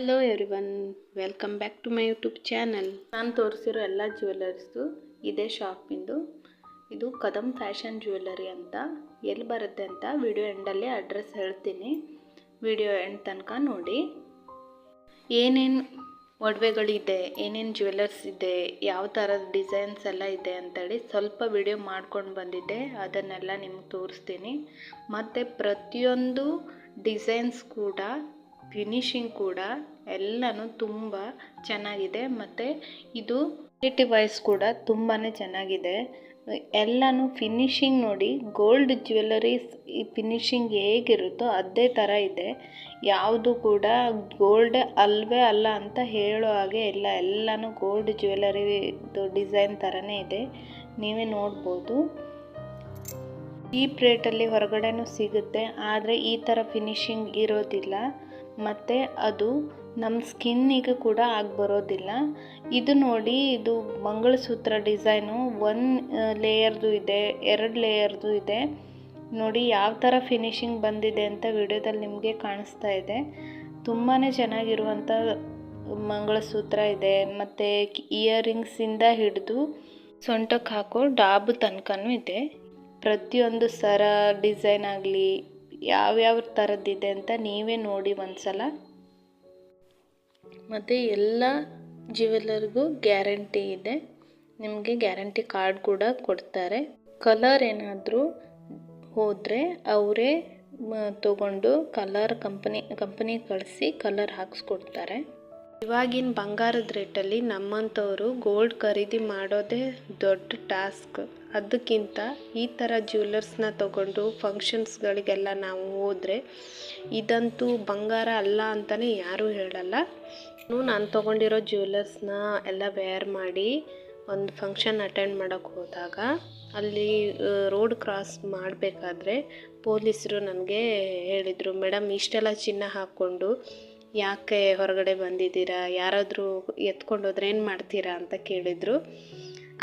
Hello everyone, welcome back to my YouTube channel. ನಾನು ತೋರಿಸಿರೋ ಎಲ್ಲ ಜ್ಯುವೆಲರ್ಸ್ದು ಇದೇ ಶಾಪಿಂದು. ಇದು ಕದಂ ಫ್ಯಾಷನ್ ಜ್ಯುವೆಲರಿ ಅಂತ. ಎಲ್ಲಿ ಬರುತ್ತೆ ಅಂತ ವಿಡಿಯೋ ಎಂಡಲ್ಲಿ ಅಡ್ರೆಸ್ ಹೇಳ್ತೀನಿ. ವಿಡಿಯೋ ಎಂಡ್ ತನಕ ನೋಡಿ. ಏನೇನು ಒಡವೆಗಳಿದೆ, ಏನೇನು ಜ್ಯುವೆಲರ್ಸ್ ಇದೆ, ಯಾವ ಥರದ ಡಿಸೈನ್ಸ್ ಎಲ್ಲ ಇದೆ ಅಂತೇಳಿ ಸ್ವಲ್ಪ ವಿಡಿಯೋ ಮಾಡ್ಕೊಂಡು ಬಂದಿದ್ದೆ. ಅದನ್ನೆಲ್ಲ ನಿಮ್ಗೆ ತೋರಿಸ್ತೀನಿ. ಮತ್ತು ಪ್ರತಿಯೊಂದು ಡಿಸೈನ್ಸ್ ಕೂಡ, ಫಿನಿಶಿಂಗ್ ಕೂಡ ಎಲ್ಲನೂ ತುಂಬ ಚೆನ್ನಾಗಿದೆ. ಮತ್ತು ಇದು ಕ್ವಾಲಿಟಿ ವೈಸ್ ಕೂಡ ತುಂಬಾ ಚೆನ್ನಾಗಿದೆ. ಎಲ್ಲನೂ ಫಿನಿಶಿಂಗ್ ನೋಡಿ, ಗೋಲ್ಡ್ ಜ್ಯುವೆಲರೀಸ್ ಈ ಫಿನಿಶಿಂಗ್ ಹೇಗಿರುತ್ತೋ ಅದೇ ಥರ ಇದೆ. ಯಾವುದು ಕೂಡ ಗೋಲ್ಡ್ ಅಲ್ವೇ ಅಲ್ಲ ಅಂತ ಹೇಳೋ ಹಾಗೆ ಇಲ್ಲ. ಎಲ್ಲನೂ ಗೋಲ್ಡ್ ಜ್ಯುವೆಲರಿದು ಡಿಸೈನ್ ಥರನೇ ಇದೆ, ನೀವೇ ನೋಡ್ಬೋದು. ಚೀಪ್ ರೇಟಲ್ಲಿ ಹೊರಗಡೆನೂ ಸಿಗುತ್ತೆ, ಆದರೆ ಈ ಥರ ಫಿನಿಶಿಂಗ್ ಇರೋದಿಲ್ಲ. ಮತ್ತು ಅದು ನಮ್ಮ ಸ್ಕಿನ್ನಿಗೆ ಕೂಡ ಬರೋದಿಲ್ಲ. ಇದು ನೋಡಿ, ಇದು ಮಂಗಳಸೂತ್ರ ಡಿಸೈನು 1 ಲೇಯರ್ದು ಇದೆ, 2 ಲೇಯರ್ದು ಇದೆ. ನೋಡಿ ಯಾವ ಥರ ಫಿನಿಶಿಂಗ್ ಬಂದಿದೆ ಅಂತ ವಿಡಿಯೋದಲ್ಲಿ ನಿಮಗೆ ಕಾಣಿಸ್ತಾ ಇದೆ. ತುಂಬಾ ಚೆನ್ನಾಗಿರುವಂಥ ಮಂಗಳಸೂತ್ರ ಇದೆ. ಮತ್ತು ಇಯರಿಂಗ್ಸಿಂದ ಹಿಡಿದು ಸೊಂಟಕ್ಕೆ ಹಾಕೋ ಡಾಬು ತನಕನೂ ಇದೆ. ಪ್ರತಿಯೊಂದು ಸರ ಡಿಸೈನ್ ಆಗಲಿ ಯಾವ್ಯಾವ ಥರದ್ದಿದೆ ಅಂತ ನೀವೇ ನೋಡಿ ಒಂದ್ಸಲ. ಮತ್ತು ಎಲ್ಲ ಜ್ಯುವೆಲರ್ಗೂ ಗ್ಯಾರಂಟಿ ಇದೆ. ನಿಮಗೆ ಗ್ಯಾರಂಟಿ ಕಾರ್ಡ್ ಕೂಡ ಕೊಡ್ತಾರೆ. ಕಲರ್ ಏನಾದರೂ ಹೋದರೆ ಅವರೇ ತಗೊಂಡು ಕಲರ್ ಕಂಪನಿ ಕಳಿಸಿ ಕಲರ್ ಹಾಕ್ಸ್ಕೊಡ್ತಾರೆ. ಇವಾಗಿನ ಬಂಗಾರದ ರೇಟಲ್ಲಿ ನಮ್ಮಂಥವರು ಗೋಲ್ಡ್ ಖರೀದಿ ಮಾಡೋದೇ ದೊಡ್ಡ ಟಾಸ್ಕ್. ಅದಕ್ಕಿಂತ ಈ ಥರ ಜ್ಯುವೆಲರ್ಸ್ನ ತಗೊಂಡು ಫಂಕ್ಷನ್ಸ್ಗಳಿಗೆಲ್ಲ ನಾವು ಹೋದರೆ ಇದಂತೂ ಬಂಗಾರ ಅಲ್ಲ ಅಂತಲೇ ಯಾರೂ ಹೇಳಲ್ಲ. ನಾನು ತೊಗೊಂಡಿರೋ ಜ್ಯುವೆಲರ್ಸ್ನ ಎಲ್ಲ ವೇರ್ ಮಾಡಿ ಒಂದು ಫಂಕ್ಷನ್ ಅಟೆಂಡ್ ಮಾಡೋಕ್ಕೆ ಹೋದಾಗ ಅಲ್ಲಿ ರೋಡ್ ಕ್ರಾಸ್ ಮಾಡಬೇಕಾದ್ರೆ ಪೊಲೀಸರು ನನಗೆ ಹೇಳಿದರು, ಮೇಡಮ್ ಇಷ್ಟೆಲ್ಲ ಚಿನ್ನ ಹಾಕ್ಕೊಂಡು ಯಾಕೆ ಹೊರಗಡೆ ಬಂದಿದ್ದೀರಾ, ಯಾರಾದರೂ ಎತ್ಕೊಂಡು ಹೋದ್ರೆ ಏನು ಮಾಡ್ತೀರಾ ಅಂತ ಕೇಳಿದರು.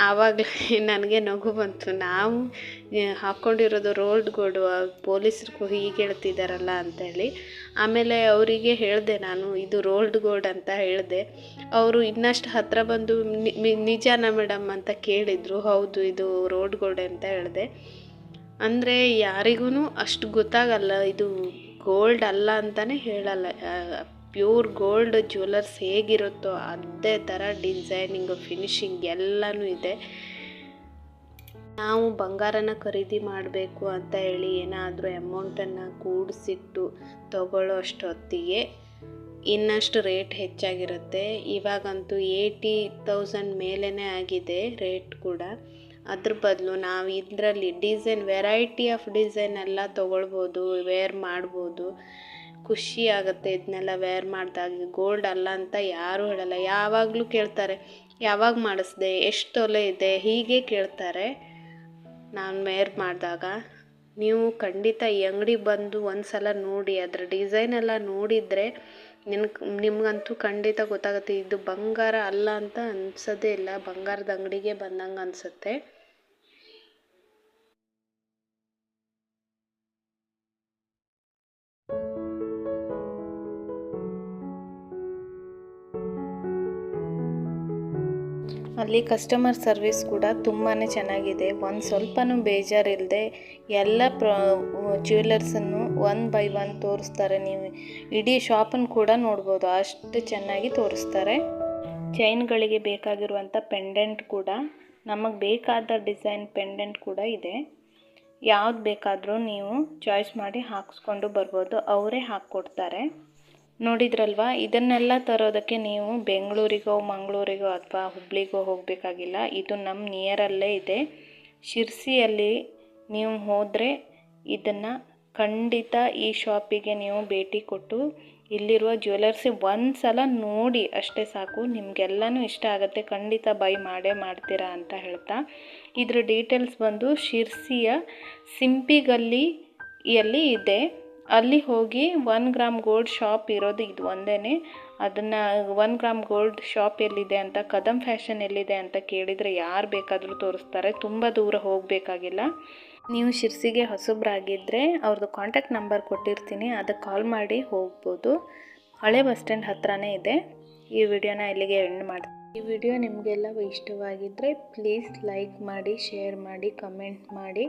ಆವಾಗಲೇ ನನಗೆ ನಗು ಬಂತು. ನಾವು ಹಾಕ್ಕೊಂಡಿರೋದು ರೋಲ್ಡ್ ಗೋಲ್ಡು, ಪೊಲೀಸರು ಹೀಗೆ ಹೇಳ್ತಿದ್ದಾರಲ್ಲ ಅಂತೇಳಿ. ಆಮೇಲೆ ಅವರಿಗೆ ಹೇಳಿದೆ, ನಾನು ಇದು ರೋಲ್ಡ್ ಗೋಲ್ಡ್ ಅಂತ ಹೇಳಿದೆ. ಅವರು ಇನ್ನಷ್ಟು ಹತ್ತಿರ ಬಂದು ನಿಜಾನ ಮೇಡಮ್ ಅಂತ ಕೇಳಿದರು. ಹೌದು, ಇದು ರೋಲ್ಡ್ ಗೋಲ್ಡ್ ಅಂತ ಹೇಳಿದೆ. ಅಂದರೆ ಯಾರಿಗೂ ಅಷ್ಟು ಗೊತ್ತಾಗಲ್ಲ, ಇದು ಗೋಲ್ಡ್ ಅಲ್ಲ ಅಂತಲೇ ಹೇಳಲ್ಲ. ಪ್ಯೂರ್ ಗೋಲ್ಡ್ ಜ್ಯುವೆಲರ್ಸ್ ಹೇಗಿರುತ್ತೋ ಅದೇ ಥರ ಡಿಸೈನಿಂಗು, ಫಿನಿಶಿಂಗ್ ಎಲ್ಲನೂ ಇದೆ. ನಾವು ಬಂಗಾರನ ಖರೀದಿ ಮಾಡಬೇಕು ಅಂತ ಹೇಳಿ ಏನಾದರೂ ಅಮೌಂಟನ್ನು ಕೂಡಿಸಿಟ್ಟು ತಗೊಳ್ಳೋ ಅಷ್ಟೊತ್ತಿಗೆ ಇನ್ನಷ್ಟು ರೇಟ್ ಹೆಚ್ಚಾಗಿರುತ್ತೆ. ಇವಾಗಂತೂ 80,000 ಮೇಲೇ ಆಗಿದೆ ರೇಟ್ ಕೂಡ. ಅದ್ರ ಬದಲು ನಾವು ಇದರಲ್ಲಿ ಡಿಸೈನ್, ವೆರೈಟಿ ಆಫ್ ಡಿಸೈನ್ ಎಲ್ಲ ತೊಗೊಳ್ಬೋದು, ವೇರ್ ಮಾಡ್ಬೋದು. ಖುಷಿ ಆಗುತ್ತೆ ಇದನ್ನೆಲ್ಲ ವೇರ್ ಮಾಡಿದಾಗ. ಗೋಲ್ಡ್ ಅಲ್ಲ ಅಂತ ಯಾರೂ ಹೇಳಲ್ಲ. ಯಾವಾಗಲೂ ಕೇಳ್ತಾರೆ, ಯಾವಾಗ ಮಾಡಿಸ್ದೆ, ಎಷ್ಟು ತೊಲೆ ಇದೆ, ಹೀಗೆ ಕೇಳ್ತಾರೆ ನಾನು ವೇರ್ ಮಾಡಿದಾಗ. ನೀವು ಖಂಡಿತ ಈ ಅಂಗಡಿಗೆ ಬಂದು ಒಂದು ಸಲ ನೋಡಿ, ಅದರ ಡಿಸೈನ್ ಎಲ್ಲ ನೋಡಿದರೆ ನಿಮಗಂತೂ ಖಂಡಿತ ಗೊತ್ತಾಗುತ್ತೆ. ಇದು ಬಂಗಾರ ಅಲ್ಲ ಅಂತ ಅನ್ಸೋದೇ ಇಲ್ಲ, ಬಂಗಾರದ ಅಂಗಡಿಗೆ ಬಂದಂಗೆ ಅನಿಸುತ್ತೆ. ಅಲ್ಲಿ ಕಸ್ಟಮರ್ ಸರ್ವಿಸ್ ಕೂಡ ತುಂಬಾ ಚೆನ್ನಾಗಿದೆ. ಒಂದು ಸ್ವಲ್ಪನೂ ಬೇಜಾರಿಲ್ಲದೆ ಎಲ್ಲ ಜ್ಯುವೆಲರ್ಸನ್ನು 1 by 1 ತೋರಿಸ್ತಾರೆ. ನೀವು ಇಡೀ ಶಾಪನ್ನು ಕೂಡ ನೋಡ್ಬೋದು, ಅಷ್ಟು ಚೆನ್ನಾಗಿ ತೋರಿಸ್ತಾರೆ. ಚೈನ್ಗಳಿಗೆ ಬೇಕಾಗಿರುವಂಥ ಪೆಂಡೆಂಟ್ ಕೂಡ, ನಮಗೆ ಬೇಕಾದ ಡಿಸೈನ್ ಪೆಂಡೆಂಟ್ ಕೂಡ ಇದೆ. ಯಾವ್ದು ಬೇಕಾದರೂ ನೀವು ಚಾಯ್ಸ್ ಮಾಡಿ ಹಾಕ್ಸ್ಕೊಂಡು ಬರ್ಬೋದು, ಅವರೇ ಹಾಕ್ಕೊಡ್ತಾರೆ. ನೋಡಿದ್ರಲ್ವಾ, ಇದನ್ನೆಲ್ಲ ತರೋದಕ್ಕೆ ನೀವು ಬೆಂಗಳೂರಿಗೋ ಮಂಗಳೂರಿಗೋ ಅಥವಾ ಹುಬ್ಳಿಗೋ ಹೋಗಬೇಕಾಗಿಲ್ಲ. ಇದು ನಮ್ಮ ನಿಯರಲ್ಲೇ ಇದೆ. ಶಿರ್ಸಿಯಲ್ಲಿ ನೀವು ಹೋದರೆ ಇದನ್ನು ಖಂಡಿತ ಈ ಶಾಪಿಗೆ ನೀವು ಭೇಟಿ ಕೊಟ್ಟು ಇಲ್ಲಿರುವ ಜ್ಯುವೆಲರ್ಸಿಗೆ ಒಂದು ಸಲ ನೋಡಿ ಅಷ್ಟೇ ಸಾಕು. ನಿಮಗೆಲ್ಲನೂ ಇಷ್ಟ ಆಗುತ್ತೆ, ಖಂಡಿತ ಬೈ ಮಾಡೇ ಮಾಡ್ತೀರಾ ಅಂತ ಹೇಳ್ತಾ, ಇದ್ರ ಡೀಟೇಲ್ಸ್ ಬಂದು ಶಿರ್ಸಿಯ ಸಿಂಪಿಗಲ್ಲಿಯಲ್ಲಿ ಇದೆ. ಅಲ್ಲಿ ಹೋಗಿ 1 ಗ್ರಾಮ್ ಗೋಲ್ಡ್ ಶಾಪ್ ಇರೋದು ಇದು ಒಂದೇ. ಅದನ್ನು 1 ಗ್ರಾಮ್ ಗೋಲ್ಡ್ ಶಾಪ್ ಎಲ್ಲಿದೆ ಅಂತ, ಕದಂ ಫ್ಯಾಷನ್ ಎಲ್ಲಿದೆ ಅಂತ ಕೇಳಿದರೆ ಯಾರು ಬೇಕಾದರೂ ತೋರಿಸ್ತಾರೆ. ತುಂಬ ದೂರ ಹೋಗಬೇಕಾಗಿಲ್ಲ. ನೀವು ಶಿರ್ಸಿಗೆ ಹೊಸಬ್ರಾಗಿದ್ದರೆ ಅವ್ರದ್ದು ಕಾಂಟ್ಯಾಕ್ಟ್ ನಂಬರ್ ಕೊಟ್ಟಿರ್ತೀನಿ, ಅದಕ್ಕೆ ಕಾಲ್ ಮಾಡಿ ಹೋಗ್ಬೋದು. ಹಳೆ ಬಸ್ ಸ್ಟ್ಯಾಂಡ್ ಹತ್ರನೇ ಇದೆ. ಈ ವಿಡಿಯೋನ ಇಲ್ಲಿಗೆ ಎಂಡ್ ಮಾಡ್ತೀನಿ. ಈ ವಿಡಿಯೋ ನಿಮಗೆಲ್ಲ ಇಷ್ಟವಾಗಿದ್ದರೆ ಪ್ಲೀಸ್ ಲೈಕ್ ಮಾಡಿ, ಶೇರ್ ಮಾಡಿ, ಕಮೆಂಟ್ ಮಾಡಿ.